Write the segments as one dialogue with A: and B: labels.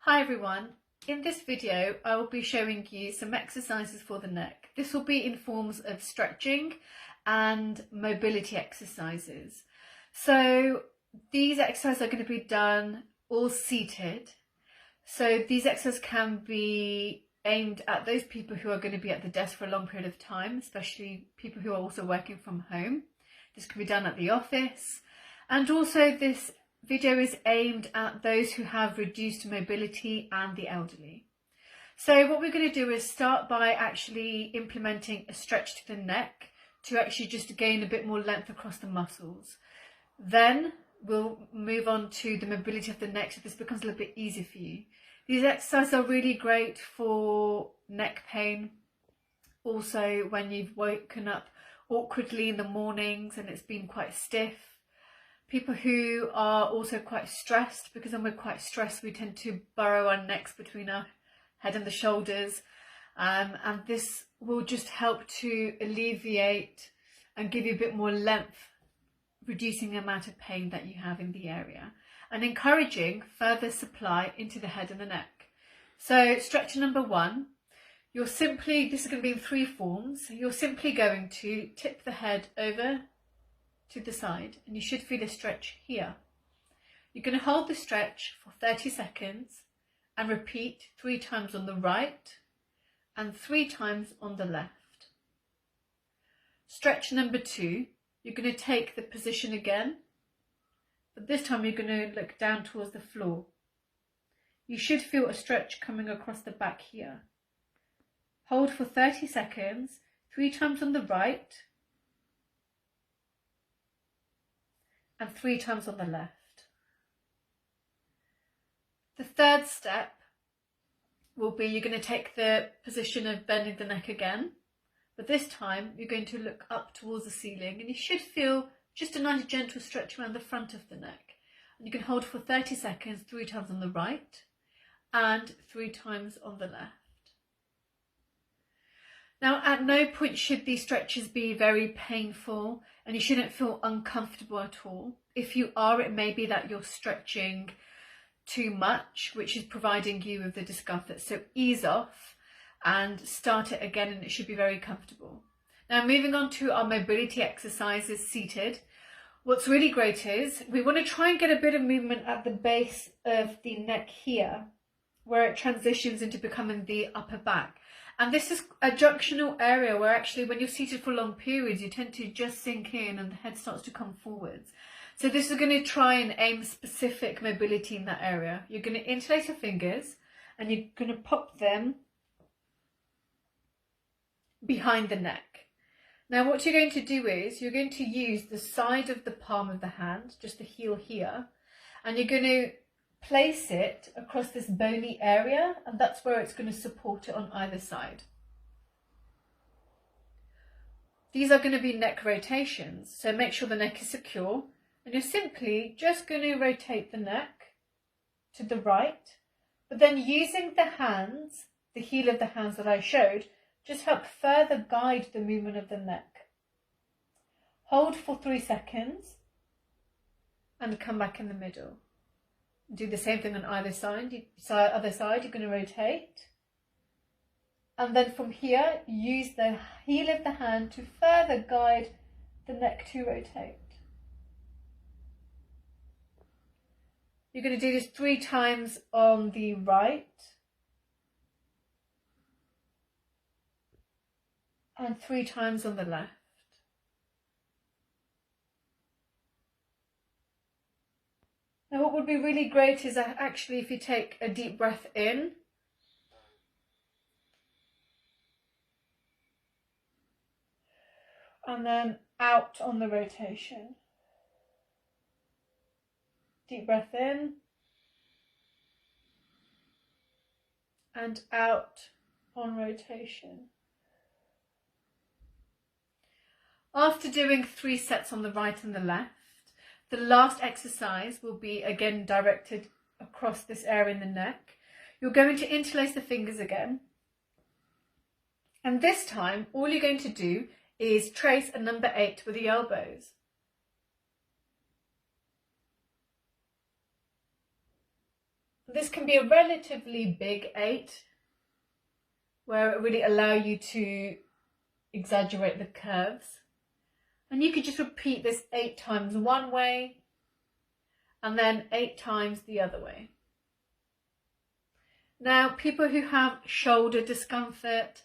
A: Hi everyone, in this video I will be showing you some exercises for the neck. This will be in forms of stretching and mobility exercises. So these exercises are going to be done all seated. So these exercises can be aimed at those people who are going to be at the desk for a long period of time, especially people who are also working from home. This can be done at the office, and also this video is aimed at those who have reduced mobility and the elderly. So what we're going to do is start by actually implementing a stretch to the neck to actually just gain a bit more length across the muscles. Then we'll move on to the mobility of the neck so this becomes a little bit easier for you. These exercises are really great for neck pain. Also when you've woken up awkwardly in the mornings and it's been quite stiff. People who are also quite stressed, because when we're quite stressed we tend to burrow our necks between our head and the shoulders, and this will just help to alleviate and give you a bit more length, reducing the amount of pain that you have in the area and encouraging further supply into the head and the neck. So stretch number one, this is going to be in three forms. You're simply going to tip the head over to the side and you should feel a stretch here. You're going to hold the stretch for 30 seconds and repeat 3 times on the right and 3 times on the left. Stretch number 2, you're going to take the position again, but this time you're going to look down towards the floor. You should feel a stretch coming across the back here. Hold for 30 seconds, 3 times on the right and 3 times on the left. The third step will be you're going to take the position of bending the neck again, but this time you're going to look up towards the ceiling and you should feel just a nice gentle stretch around the front of the neck. And you can hold for 30 seconds, 3 times on the right and 3 times on the left. Now, at no point should these stretches be very painful and you shouldn't feel uncomfortable at all. If you are, it may be that you're stretching too much, which is providing you with the discomfort. So ease off and start it again and it should be very comfortable. Now, moving on to our mobility exercises seated. What's really great is we want to try and get a bit of movement at the base of the neck here, where it transitions into becoming the upper back. And this is a junctional area where actually when you're seated for long periods, you tend to just sink in and the head starts to come forwards. So this is going to try and aim specific mobility in that area. You're going to interlace your fingers and you're going to pop them behind the neck. Now what you're going to do is you're going to use the side of the palm of the hand, just the heel here, and you're going to place it across this bony area, and that's where it's going to support it on either side. These are going to be neck rotations, so make sure the neck is secure, and you're simply just going to rotate the neck to the right, but then using the hands, the heel of the hands that I showed, just help further guide the movement of the neck. Hold for 3 seconds and come back in the middle. Do the same thing on either side. Other side, you're going to rotate. And then from here, use the heel of the hand to further guide the neck to rotate. You're going to do this 3 times on the right and 3 times on the left. Now what would be really great is actually if you take a deep breath in and then out on the rotation. Deep breath in and out on rotation. After doing 3 sets on the right and the left, the last exercise will be again directed across this area in the neck. You're going to interlace the fingers again. And this time, all you're going to do is trace a number 8 with the elbows. This can be a relatively big 8, where it really allows you to exaggerate the curves. And you could just repeat this 8 times one way and then 8 times the other way. Now, people who have shoulder discomforts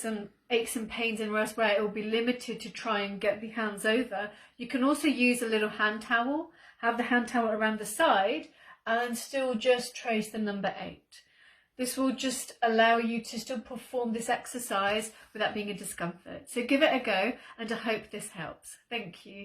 A: and aches and pains in rest where it will be limited to try and get the hands over, you can also use a little hand towel, have the hand towel around the side and still just trace the number 8. This will just allow you to still perform this exercise without being in discomfort. So give it a go, and I hope this helps. Thank you.